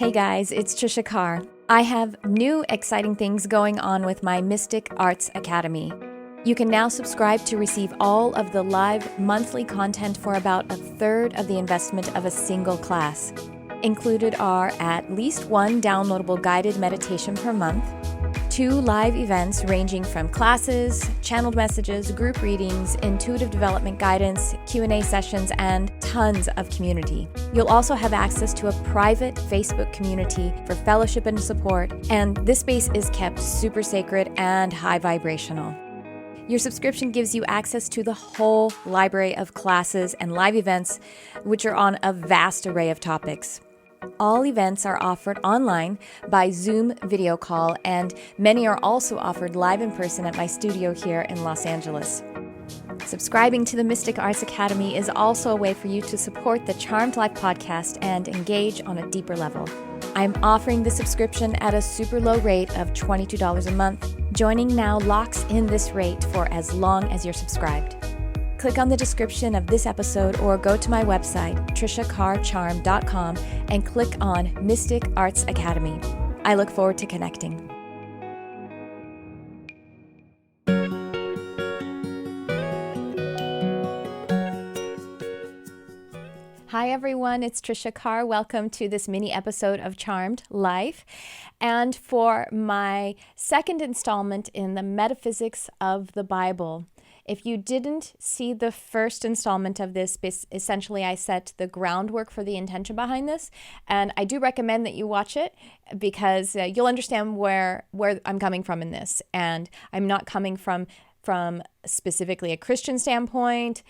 Hey guys, it's Tricia Carr. I have new exciting things going on with my Mystic Arts Academy. You can now subscribe to receive all of the live monthly content for about a third of the investment of a single class. Included are at least one downloadable guided meditation per month, 2 live events ranging from classes, channeled messages, group readings, intuitive development guidance, Q&A sessions, and tons of community. You'll also have access to a private Facebook community for fellowship and support, and this space is kept super sacred and high vibrational. Your subscription gives you access to the whole library of classes and live events, which are on a vast array of topics. All events are offered online by Zoom video call, and many are also offered live in person at my studio here in Los Angeles. Subscribing to the Mystic Arts Academy is also a way for you to support the Charmed Life podcast and engage on a deeper level. I'm offering the subscription at a super low rate of $22 a month. Joining now locks in this rate for as long as you're subscribed. Click on the description of this episode or go to my website, triciacarcharm.com, and click on Mystic Arts Academy. I look forward to connecting. Hi everyone, it's Tricia Carr. Welcome to this mini episode of Charmed Life. And for my second installment in the Metaphysics of the Bible. If you didn't see the first installment of this, essentially I set the groundwork for the intention behind this, and I do recommend that you watch it because you'll understand where I'm coming from in this. And I'm not coming from specifically a Christian standpoint,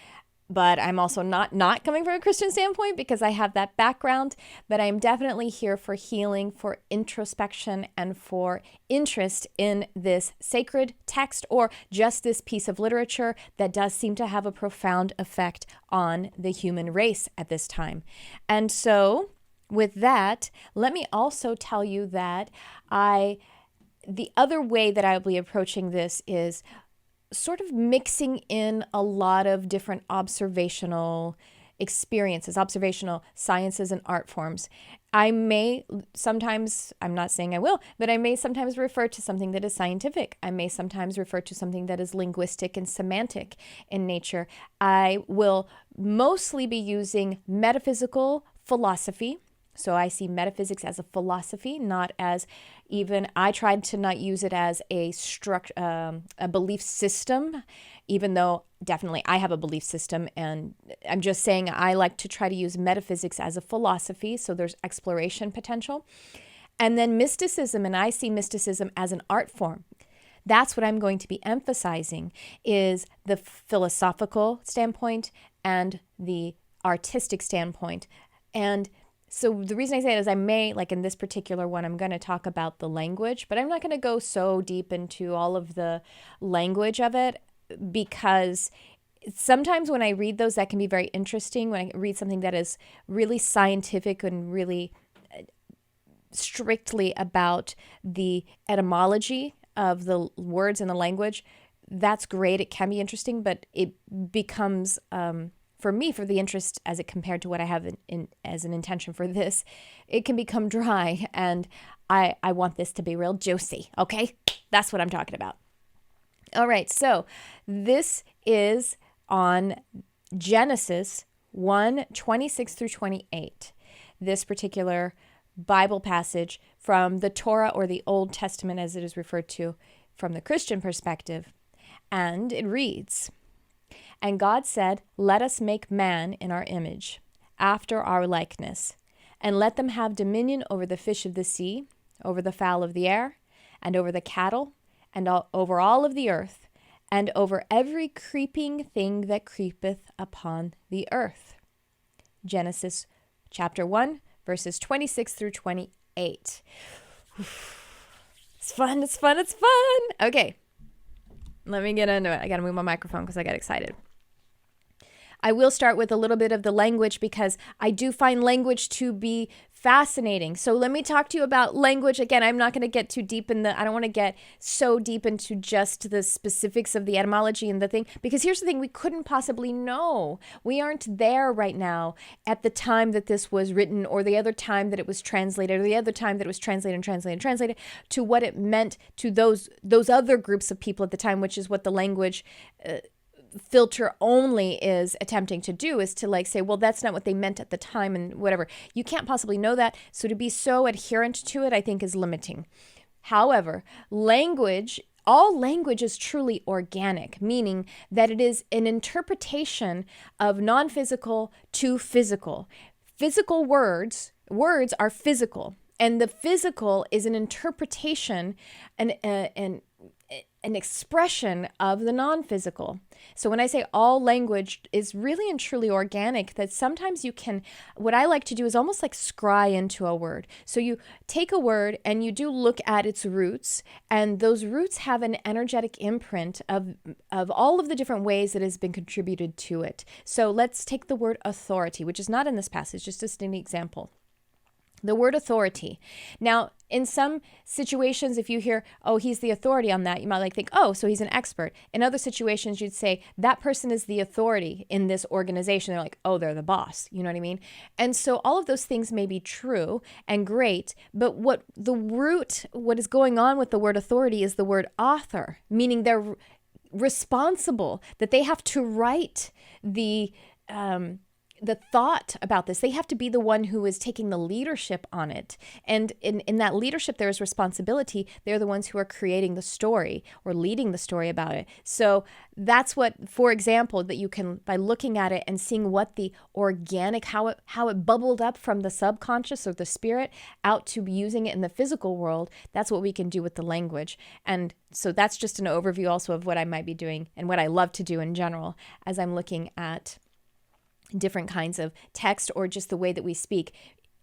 but I'm also not coming from a Christian standpoint because I have that background, but I'm definitely here for healing, for introspection, and for interest in this sacred text or just this piece of literature that does seem to have a profound effect on the human race at this time. And so with that, let me also tell you that the other way that I'll be approaching this is sort of mixing in a lot of different observational experiences, observational sciences and art forms. I may sometimes, I'm not saying I will, but I may sometimes refer to something that is scientific. I may sometimes refer to something that is linguistic and semantic in nature. I will mostly be using metaphysical philosophy. So I see metaphysics as a philosophy, not as even, I tried to not use it as a belief system, even though definitely I have a belief system. And I'm just saying I like to try to use metaphysics as a philosophy. So there's exploration potential. And then mysticism, and I see mysticism as an art form. That's what I'm going to be emphasizing is the philosophical standpoint and the artistic standpoint. And so the reason I say it is I may, like in this particular one, I'm going to talk about the language, but I'm not going to go so deep into all of the language of it because sometimes when I read those, that can be very interesting. When I read something that is really scientific and really strictly about the etymology of the words in the language, that's great. It can be interesting, but it becomes for me, for the interest as it compared to what I have as an intention for this, it can become dry, and I want this to be real juicy, okay? That's what I'm talking about. All right, so this is on Genesis 1:26 through 28, this particular Bible passage from the Torah or the Old Testament as it is referred to from the Christian perspective, and it reads, "And God said, let us make man in our image, after our likeness, and let them have dominion over the fish of the sea, over the fowl of the air, and over the cattle, and over all of the earth, and over every creeping thing that creepeth upon the earth." Genesis chapter 1, verses 26 through 28. It's fun, it's fun, it's fun. Okay, let me get into it. I got to move my microphone because I got excited. I will start with a little bit of the language because I do find language to be Fascinating. So let me talk to you about language. Again, I'm not going to get too deep I don't want to get so deep into just the specifics of the etymology and the thing, because here's the thing, we couldn't possibly know. We aren't there right now at the time that this was written, or the other time that it was translated, or the other time that it was translated to what it meant to those other groups of people at the time, which is what the language filter only is attempting to do, is to like say, well, that's not what they meant at the time and whatever. You can't possibly know that. So to be so adherent to it, I think, is limiting. However, all language is truly organic, meaning that it is an interpretation of non-physical to physical. Physical words are physical, and the physical is an interpretation and an expression of the non-physical. So when I say all language is really and truly organic, that sometimes what I like to do is almost like scry into a word. So you take a word and you do look at its roots, and those roots have an energetic imprint of all of the different ways that has been contributed to it. So let's take the word authority, which is not in this passage, just an example. The word authority. Now, in some situations, if you hear, oh, he's the authority on that, you might think, oh, so he's an expert. In other situations, you'd say, that person is the authority in this organization. They're like, oh, they're the boss. You know what I mean? And so all of those things may be true and great, but what is going on with the word authority is the word author, meaning they're responsible, that they have to write the thought about this. They have to be the one who is taking the leadership on it. And in that leadership, there is responsibility. They're the ones who are creating the story or leading the story about it. So that's what, for example, that you can, by looking at it and seeing what the organic, how it bubbled up from the subconscious or the spirit out to using it in the physical world, that's what we can do with the language. And so that's just an overview also of what I might be doing and what I love to do in general as I'm looking at different kinds of text or just the way that we speak.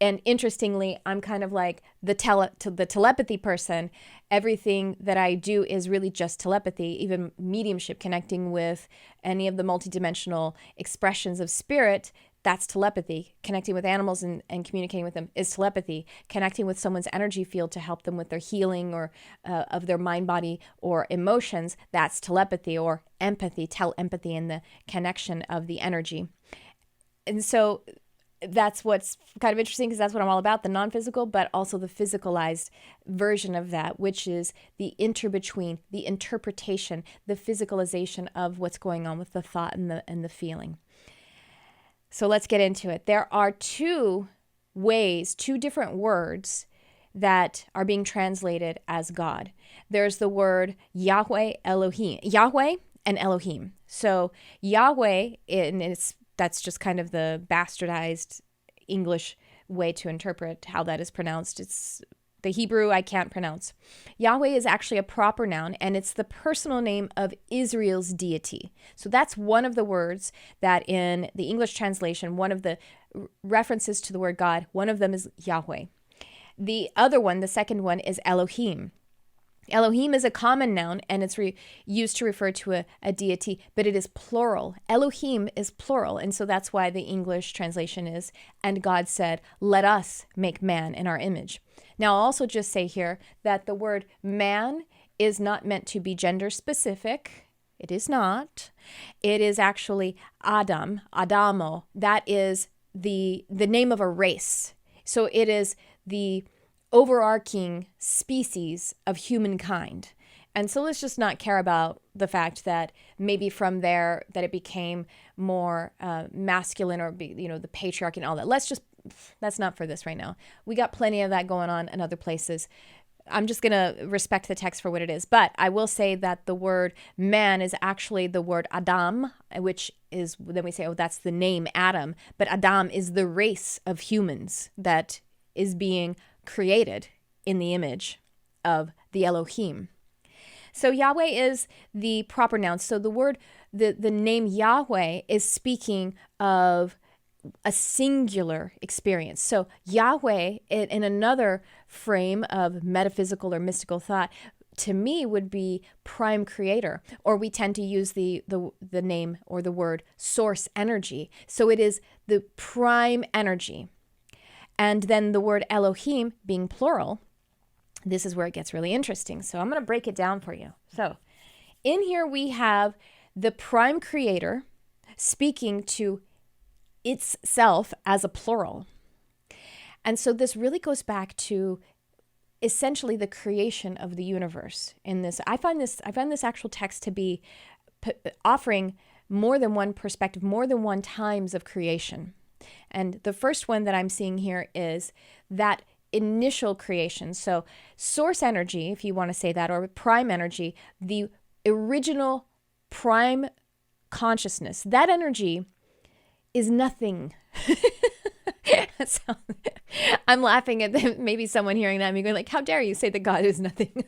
And interestingly, I'm kind of like the telepathy person. Everything that I do is really just telepathy, even mediumship, connecting with any of the multidimensional expressions of spirit. That's telepathy. Connecting with animals and communicating with them is telepathy. Connecting with someone's energy field to help them with their healing or of their mind, body, or emotions, that's telepathy or empathy, telepathy, and the connection of the energy. And so that's what's kind of interesting, because that's what I'm all about, the non-physical, but also the physicalized version of that, which is the between the interpretation, the physicalization of what's going on with the thought and the feeling. So let's get into it. There are two different words that are being translated as God. There's the word Yahweh, Elohim, Yahweh and Elohim. So Yahweh, that's just kind of the bastardized English way to interpret how that is pronounced. It's the Hebrew I can't pronounce. Yahweh is actually a proper noun, and it's the personal name of Israel's deity. So that's one of the words that in the English translation, one of the references to the word God, one of them is Yahweh. The other one, the second one, is Elohim. Elohim is a common noun, and it's used to refer to a deity, but it is plural. Elohim is plural, and so that's why the English translation is, and God said, let us make man in our image. Now, I'll also just say here that the word man is not meant to be gender specific. It is not. It is actually Adam, Adamo. That is the name of a race. So it is the overarching species of humankind. And so let's just not care about the fact that maybe from there that it became more masculine or, the patriarchy and all that. That's not for this right now. We got plenty of that going on in other places. I'm just going to respect the text for what it is. But I will say that the word man is actually the word Adam, which is, then we say, oh, that's the name Adam. But Adam is the race of humans that is being created in the image of the Elohim. So Yahweh is the proper noun. So the word, the name Yahweh is speaking of a singular experience. So Yahweh, in another frame of metaphysical or mystical thought, to me would be prime creator, or we tend to use the name or the word source energy. So it is the prime energy. And then the word Elohim being plural, this is where it gets really interesting. So I'm going to break it down for you. So in here we have the prime creator speaking to itself as a plural. And so this really goes back to essentially the creation of the universe. In this, I find this actual text to be offering more than one perspective, more than one times of creation. And the first one that I'm seeing here is that initial creation. So source energy, if you want to say that, or prime energy, the original prime consciousness, that energy is nothing. So, I'm laughing at maybe someone hearing that and me going like, how dare you say that God is nothing?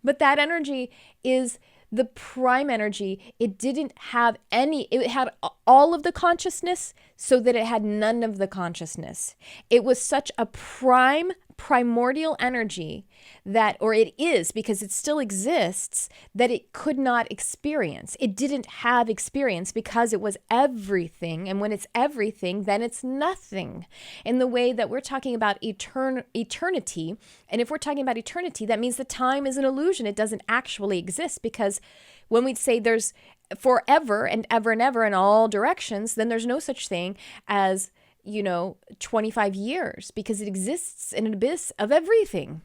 But that energy is the prime energy. It didn't have any, it had all of the consciousness so that it had none of the consciousness. It was such a primordial energy that, or it is because it still exists, that it could not experience. It didn't have experience because it was everything. And when it's everything, then it's nothing. In the way that we're talking about eternity. And if we're talking about eternity, that means the time is an illusion. It doesn't actually exist, because when we say there's forever and ever in all directions, then there's no such thing as 25 years, because it exists in an abyss of everything.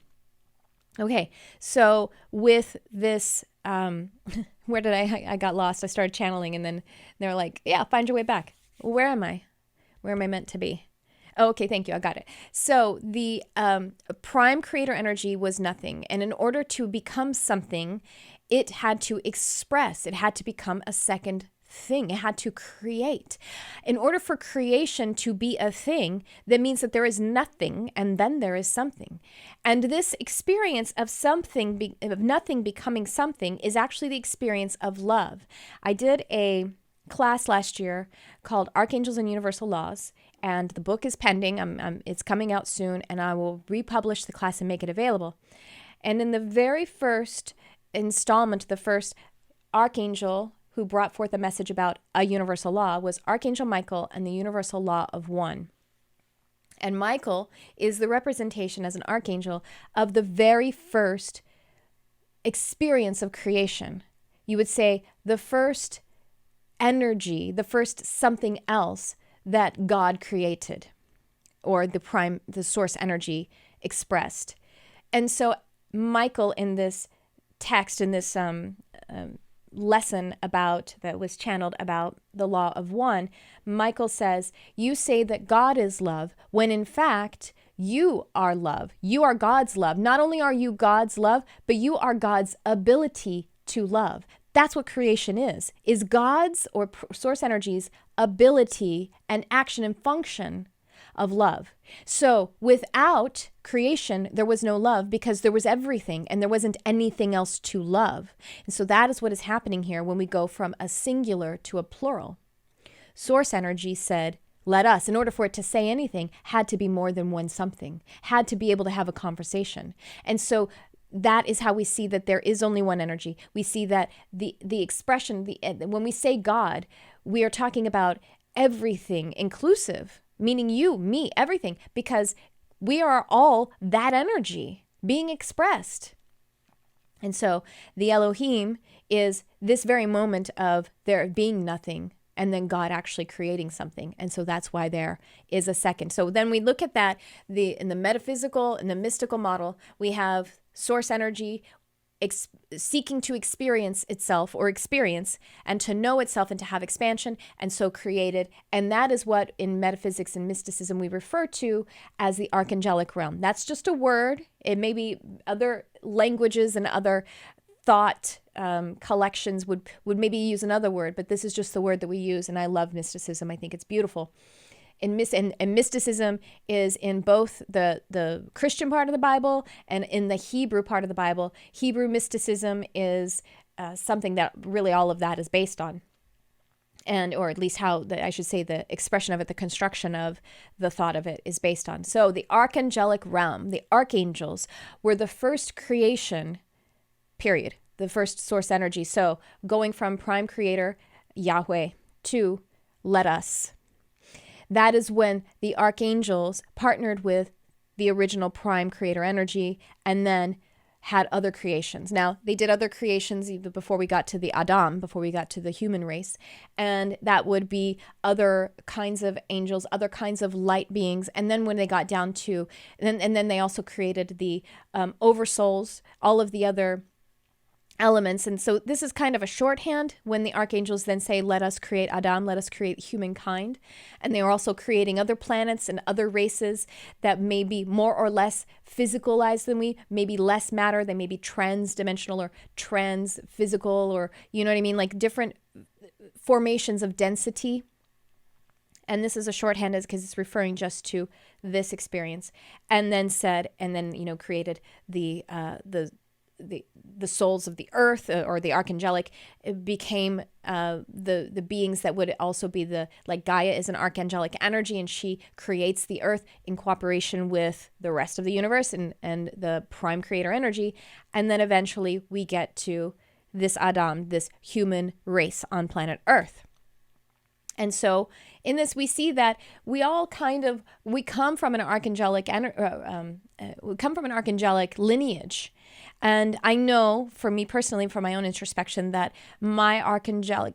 Okay, so with this, where did I got lost. I started channeling, and then they're like, yeah, find your way back. Where am I? Where am I meant to be? Oh, okay, thank you. I got it. So the prime creator energy was nothing. And in order to become something, it had to express. It had to become a second thing. It had to create. In order for creation to be a thing, that means that there is nothing and then there is something. And this experience of something, of nothing becoming something, is actually the experience of love. I did a class last year called Archangels and Universal Laws, and the book is pending. It's coming out soon, and I will republish the class and make it available. And in the very first installment, the first archangel who brought forth a message about a universal law was Archangel Michael and the universal law of one. And Michael is the representation as an archangel of the very first experience of creation. You would say the first energy, the first something else that God created, or the source energy expressed. And so Michael, in this text, in this lesson that was channeled about the law of one, Michael says, you say that God is love, when in fact you are love. You are God's love. Not only are you God's love, but you are God's ability to love. That's what creation is God's, or source energy's, ability and action and function of love. So without creation, there was no love, because there was everything and there wasn't anything else to love. And so that is what is happening here when we go from a singular to a plural. Source energy said, let us, in order for it to say anything, had to be more than one something, had to be able to have a conversation. And so that is how we see that there is only one energy. We see that the expression, when we say God, we are talking about everything inclusive, meaning you, me, everything, because we are all that energy being expressed. And so the Elohim is this very moment of there being nothing and then God actually creating something. And so that's why there is a second. So then we look at that, in the metaphysical and the mystical model, we have source energy seeking to experience itself, or experience, and to know itself and to have expansion, and so created. And that is what in metaphysics and mysticism we refer to as the archangelic realm. That's just a word. It may be other languages and other thought collections would maybe use another word, but this is just the word that we use. And I love mysticism. I think it's beautiful. And mysticism is in both the Christian part of the Bible and in the Hebrew part of the Bible. Hebrew mysticism is something that really all of that is based on. Or at least I should say the expression of it, the construction of the thought of it is based on. So the archangelic realm, the archangels, were the first creation, period, the first source energy. So going from prime creator, Yahweh, to let us. that is when the archangels partnered with the original prime creator energy and then had other creations. Now, they did other creations even before we got to the Adam, before we got to the human race. And that would be other kinds of angels, other kinds of light beings. And then when they got down to, and then they also created the oversouls, all of the other elements. And so this is kind of a shorthand when the archangels then say, let us create Adam, let us create humankind. And they are also creating other planets and other races that may be more or less physicalized than we, maybe less matter. They may be trans-dimensional or trans-physical, or, you know what I mean? Like different formations of density. And this is a shorthand because it's referring just to this experience. And then said, and then, you know, created the souls of the earth, or the archangelic, became the beings that would also be like Gaia is an archangelic energy, and she creates the earth in cooperation with the rest of the universe and the prime creator energy. And then eventually we get to this Adam, this human race on planet Earth. And so in this, we see that we all we come from an archangelic lineage. And I know, for me personally, from my own introspection, that my archangel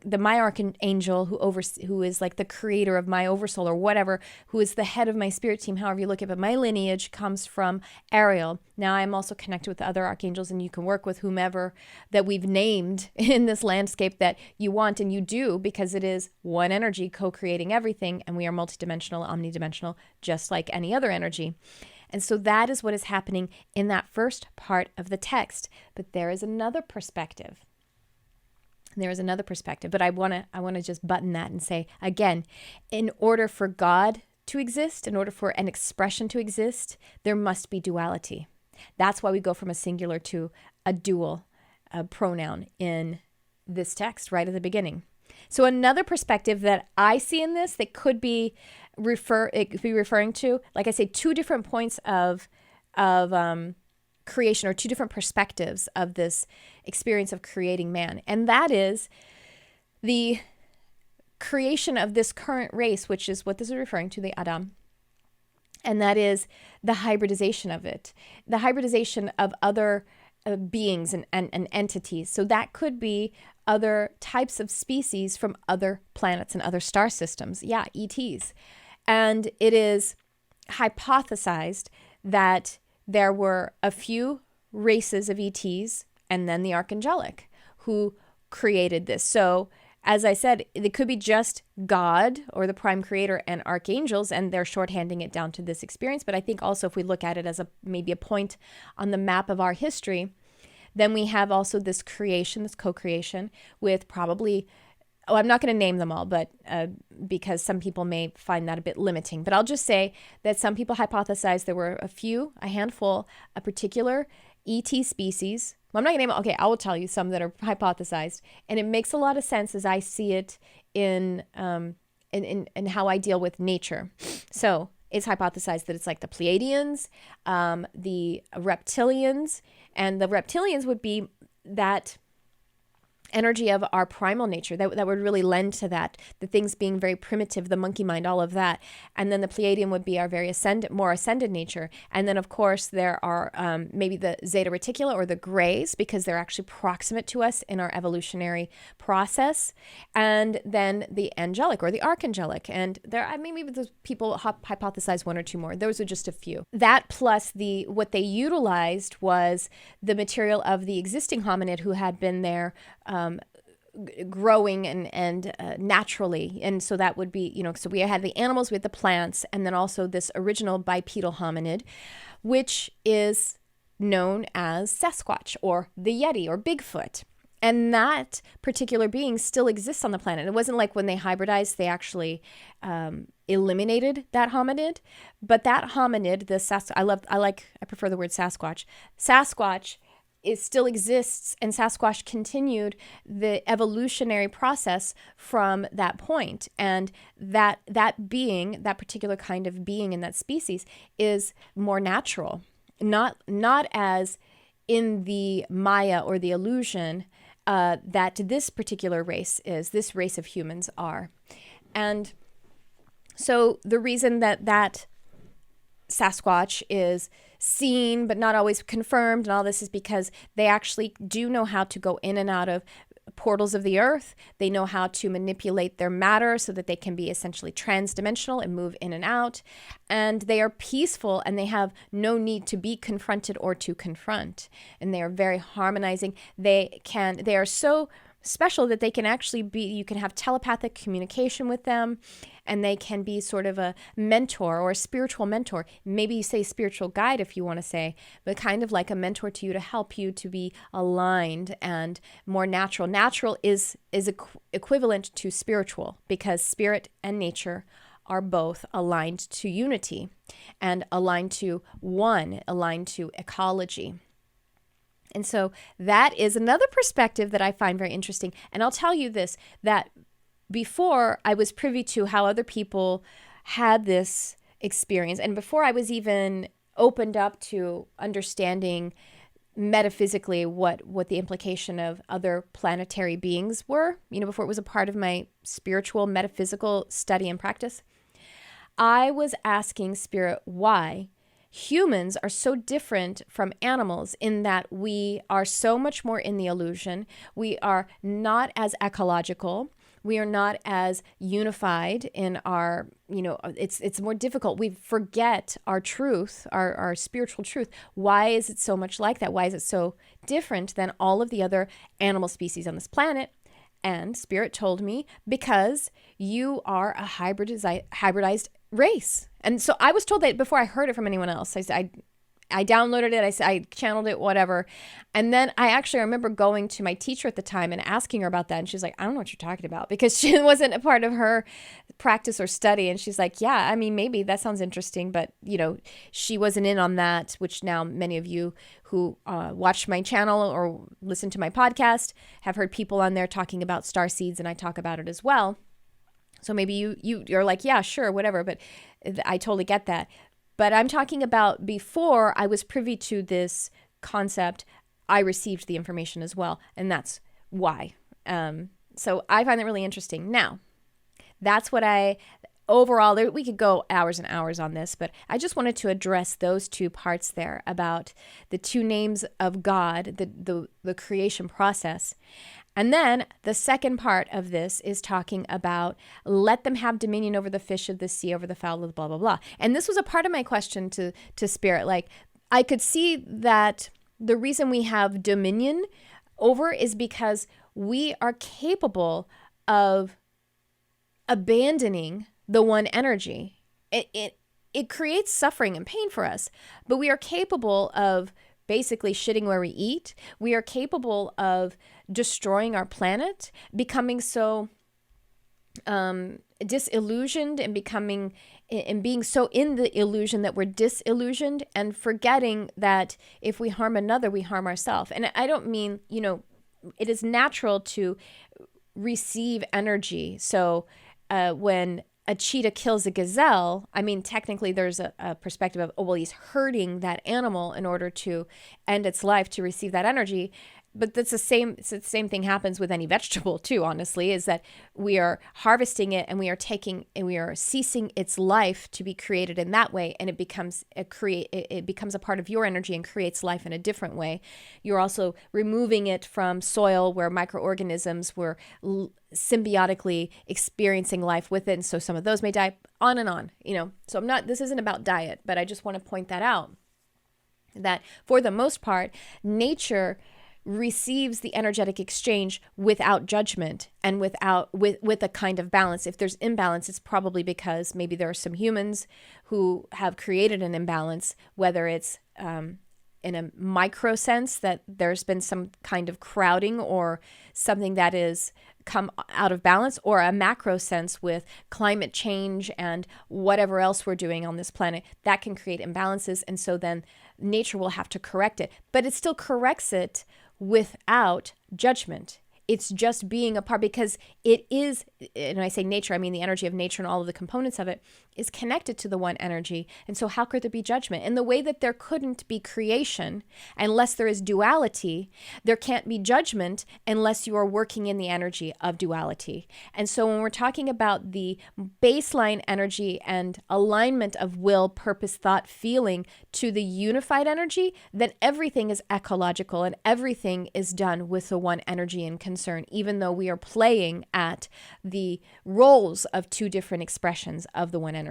who is like the creator of my oversoul or whatever, who is the head of my spirit team, however you look at it, but my lineage comes from Ariel. Now I'm also connected with the other archangels, and you can work with whomever that we've named in this landscape that you want, and you do, because it is one energy co-creating everything, and we are multidimensional, omnidimensional, just like any other energy. And so that is what is happening in that first part of the text. But there is another perspective. But I want to just button that and say, again, in order for God to exist, in order for an expression to exist, there must be duality. That's why we go from a singular to a dual pronoun in this text right at the beginning. So another perspective that I see in this that could be referring to, like I say, two different points of creation, or two different perspectives of this experience of creating man. And that is the creation of this current race, which is what this is referring to, the Adam. And that is the hybridization of it, the hybridization of other beings and entities. So that could be other types of species from other planets and other star systems. Yeah, ETs. And it is hypothesized that there were a few races of ETs and then the archangelic who created this. So as I said, it could be just God or the prime creator and archangels, and they're shorthanding it down to this experience. But I think also if we look at it as maybe a point on the map of our history, then we have also this creation, this co-creation with probably, I'm not going to name them all, but because some people may find that a bit limiting. But I'll just say that some people hypothesize there were a handful, a particular ET species. Well, I'm not going to name it. Okay, I will tell you some that are hypothesized. And it makes a lot of sense as I see it in how I deal with nature. So it's hypothesized that it's like the Pleiadians, the reptilians, and the reptilians would be that energy of our primal nature that would really lend to that, the things being very primitive, the monkey mind, all of that. And then the Pleiadian would be our very more ascended nature. And then of course there are maybe the Zeta Reticula or the Greys, because they're actually proximate to us in our evolutionary process. And then the angelic or the archangelic. And there, maybe those people hypothesize one or two more. Those are just a few. That plus what they utilized was the material of the existing hominid who had been there growing and naturally. And so that would be, so we had the animals, we had the plants, and then also this original bipedal hominid, which is known as Sasquatch or the Yeti or Bigfoot. And that particular being still exists on the planet. It wasn't like when they hybridized, they actually eliminated that hominid. But that hominid, I prefer the word Sasquatch. Sasquatch still exists, and Sasquatch continued the evolutionary process from that point. And that being, that particular kind of being in that species, is more natural, not as in the Maya or the illusion that this particular race is, this race of humans are. And So the reason that Sasquatch is seen but not always confirmed and all this is because they actually do know how to go in and out of portals of the earth. They know how to manipulate their matter so that they can be essentially transdimensional and move in and out. And they are peaceful and they have no need to be confronted or to confront. And they are very harmonizing. They are so special that they can actually be, you can have telepathic communication with them, and they can be sort of a mentor or a spiritual mentor. Maybe you say spiritual guide if you want to say, but kind of like a mentor to you to help you to be aligned and more natural. Natural is equivalent to spiritual because spirit and nature are both aligned to unity and aligned to one, aligned to ecology. And so that is another perspective that I find very interesting. And I'll tell you this, that before I was privy to how other people had this experience, and before I was even opened up to understanding metaphysically what the implication of other planetary beings were, before it was a part of my spiritual metaphysical study and practice, I was asking Spirit why humans are so different from animals in that we are so much more in the illusion. We are not as ecological. We are not as unified in our, it's more difficult. We forget our truth, our spiritual truth. Why is it so much like that? Why is it so different than all of the other animal species on this planet? And Spirit told me, because you are a hybridized race. And so I was told that before I heard it from anyone else. I downloaded it, I channeled it, whatever. And then I actually remember going to my teacher at the time and asking her about that. And she's like, I don't know what you're talking about, because she wasn't a part of her practice or study. And she's like, yeah, I mean, maybe that sounds interesting, but she wasn't in on that, which now many of you who watch my channel or listen to my podcast have heard people on there talking about star seeds, and I talk about it as well. So maybe you're like, yeah, sure, whatever. But I totally get that. But I'm talking about before I was privy to this concept, I received the information as well. And that's why. So I find that really interesting. Now, that's what overall, we could go hours and hours on this, but I just wanted to address those two parts there about the two names of God, the creation process. And then the second part of this is talking about let them have dominion over the fish of the sea, over the fowl of the blah, blah, blah. And this was a part of my question to Spirit. Like, I could see that the reason we have dominion over is because we are capable of abandoning the one energy. It creates suffering and pain for us, but we are capable of basically shitting where we eat. We are capable of destroying our planet, becoming so disillusioned and being so in the illusion that we're disillusioned and forgetting that if we harm another, we harm ourselves. And I don't mean, it is natural to receive energy. So when a cheetah kills a gazelle, I mean, technically there's a perspective of, he's hurting that animal in order to end its life to receive that energy. But that's the same thing happens with any vegetable too, honestly, is that we are harvesting it and we are ceasing its life to be created in that way. And it becomes a part of your energy and creates life in a different way. You're also removing it from soil where microorganisms were symbiotically experiencing life with it. And so some of those may die, on and on, So this isn't about diet, but I just want to point that out, that for the most part, nature receives the energetic exchange without judgment and with a kind of balance. If there's imbalance, it's probably because maybe there are some humans who have created an imbalance, whether it's in a micro sense that there's been some kind of crowding or something that is come out of balance, or a macro sense with climate change and whatever else we're doing on this planet that can create imbalances. And so then nature will have to correct it, but it still corrects it without judgment. It's just being a part, because it is, and when I say nature, I mean the energy of nature and all of the components of it is connected to the one energy. And so how could there be judgment? In the way that there couldn't be creation unless there is duality, there can't be judgment unless you are working in the energy of duality. And so when we're talking about the baseline energy and alignment of will, purpose, thought, feeling to the unified energy, then everything is ecological and everything is done with the one energy and concern, even though we are playing at the roles of two different expressions of the one energy.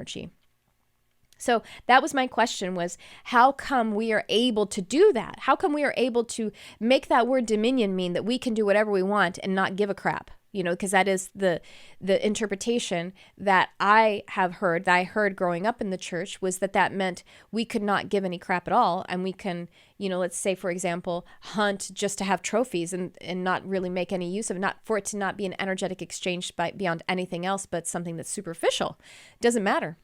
So that was my question, was how come we are able to do that? How come we are able to make that word dominion mean that we can do whatever we want and not give a crap? Because that is the interpretation that I have heard, that I heard growing up in the church, was that meant we could not give any crap at all. And we can, let's say, for example, hunt just to have trophies and not really make any use of it, not for it to not be an energetic exchange beyond anything else, but something that's superficial. It doesn't matter.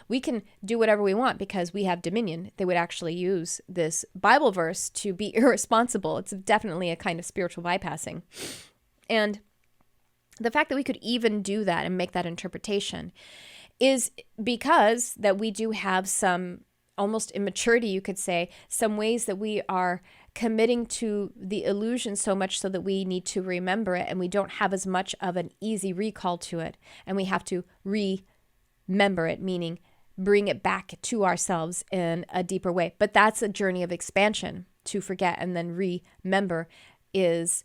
We can do whatever we want because we have dominion. They would actually use this Bible verse to be irresponsible. It's definitely a kind of spiritual bypassing. And the fact that we could even do that and make that interpretation is because that we do have some almost immaturity, you could say, some ways that we are committing to the illusion so much so that we need to remember it, and we don't have as much of an easy recall to it, and we have to remember it, meaning bring it back to ourselves in a deeper way. But that's a journey of expansion. To forget and then remember is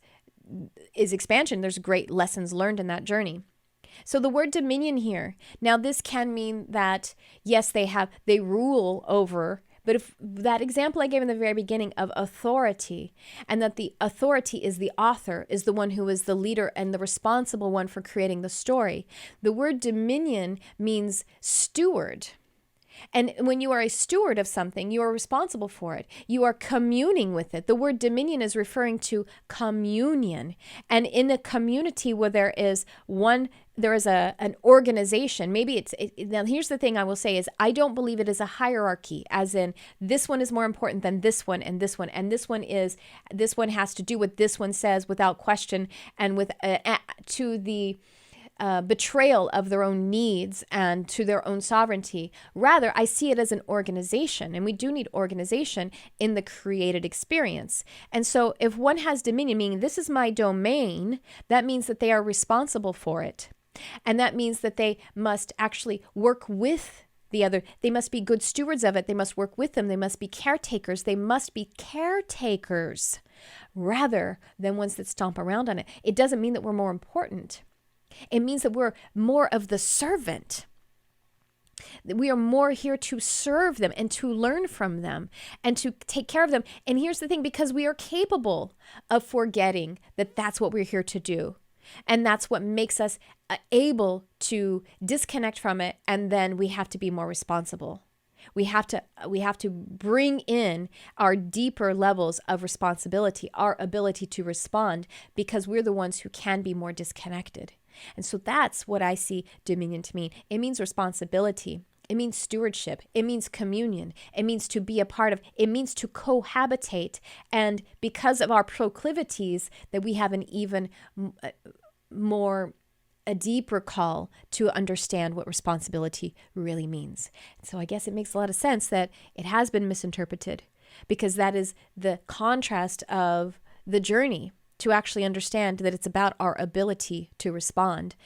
expansion. There's great lessons learned in that journey. So the word dominion here, now this can mean that, yes, they rule over, but if that example I gave in the very beginning of authority, and that the authority is the author, is the one who is the leader and the responsible one for creating the story, the word dominion means steward. And when you are a steward of something, you are responsible for it. You are communing with it. The word dominion is referring to communion. And in a community where there is an organization, maybe now here's the thing I will say is I don't believe it is a hierarchy, as in this one is more important than this one and this one. And this one has to do what this one says without question, and with to the betrayal of their own needs and to their own sovereignty. Rather, I see it as an organization, and we do need organization in the created experience. And so if one has dominion, meaning this is my domain, that means that they are responsible for it. And that means that they must actually work with the other. They must be good stewards of it. They must work with them. They must be caretakers. They must be caretakers rather than ones that stomp around on it. It doesn't mean that we're more important. It means that we're more of the servant. We are more here to serve them and to learn from them and to take care of them. And here's the thing, because we are capable of forgetting that that's what we're here to do. And that's what makes us able to disconnect from it. And then we have to be more responsible. We have to bring in our deeper levels of responsibility, our ability to respond, because we're the ones who can be more disconnected. And so that's what I see dominion to mean. It means responsibility. It means stewardship. It means communion. It means to be a part of. It means to cohabitate. And because of our proclivities, that we have an even a deeper call to understand what responsibility really means. So I guess it makes a lot of sense that it has been misinterpreted, because that is the contrast of the journey, to actually understand that it's about our ability to respond.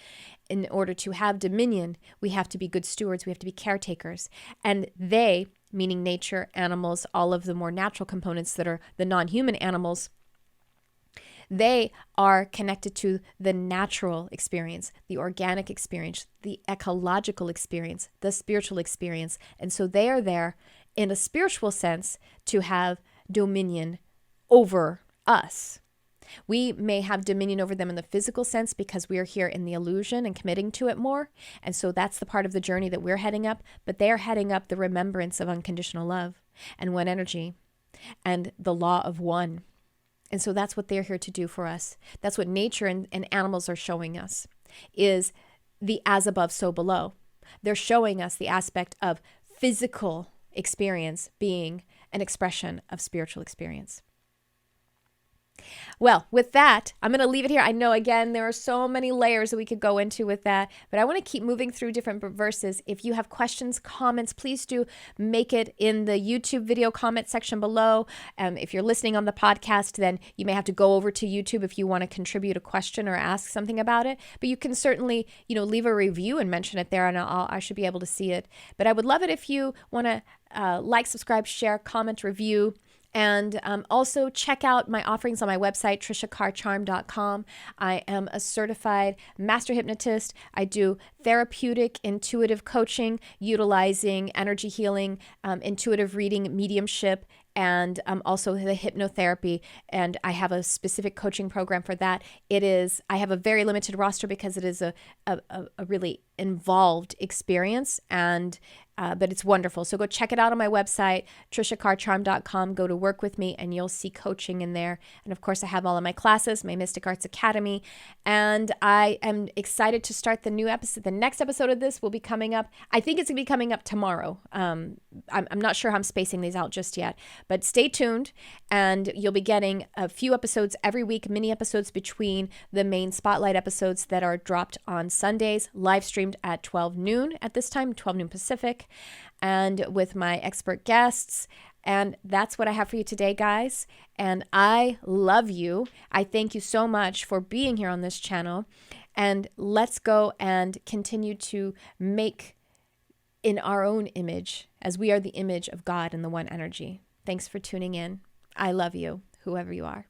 In order to have dominion, we have to be good stewards, we have to be caretakers. And they, meaning nature, animals, all of the more natural components that are the non-human animals, they are connected to the natural experience, the organic experience, the ecological experience, the spiritual experience. And so they are there in a spiritual sense to have dominion over us. We may have dominion over them in the physical sense because we are here in the illusion and committing to it more. And so that's the part of the journey that we're heading up. But they are heading up the remembrance of unconditional love and one energy and the law of one. And so that's what they're here to do for us. That's what nature and animals are showing us, is the as above, so below. They're showing us the aspect of physical experience being an expression of spiritual experience. Well, with that, I'm going to leave it here. I know, again, there are so many layers that we could go into with that, but I want to keep moving through different verses. If you have questions, comments, please do make it in the YouTube video comment section below. If you're listening on the podcast, then you may have to go over to YouTube if you want to contribute a question or ask something about it. But you can certainly, leave a review and mention it there, and I should be able to see it. But I would love it if you want to like, subscribe, share, comment, review. And also check out my offerings on my website, triciacarcharm.com. I am a certified master hypnotist. I do therapeutic intuitive coaching, utilizing energy healing, intuitive reading, mediumship, and also the hypnotherapy. And I have a specific coaching program for that. I have a very limited roster because it is a really involved experience, but it's wonderful. So go check it out on my website, triciacarcharm.com. Go to work with me and you'll see coaching in there. And of course, I have all of my classes, my Mystic Arts Academy. And I am excited to start the new episode. The next episode of this will be coming up. I think it's going to be coming up tomorrow. I'm not sure how I'm spacing these out just yet, but stay tuned and you'll be getting a few episodes every week, mini episodes between the main spotlight episodes that are dropped on Sundays, live streamed at 12 noon at this time, 12 noon Pacific, and with my expert guests. And that's what I have for you today, guys. And I love you. I thank you so much for being here on this channel. And let's go and continue to make in our own image, as we are the image of God and the one energy. Thanks for tuning in. I love you, whoever you are.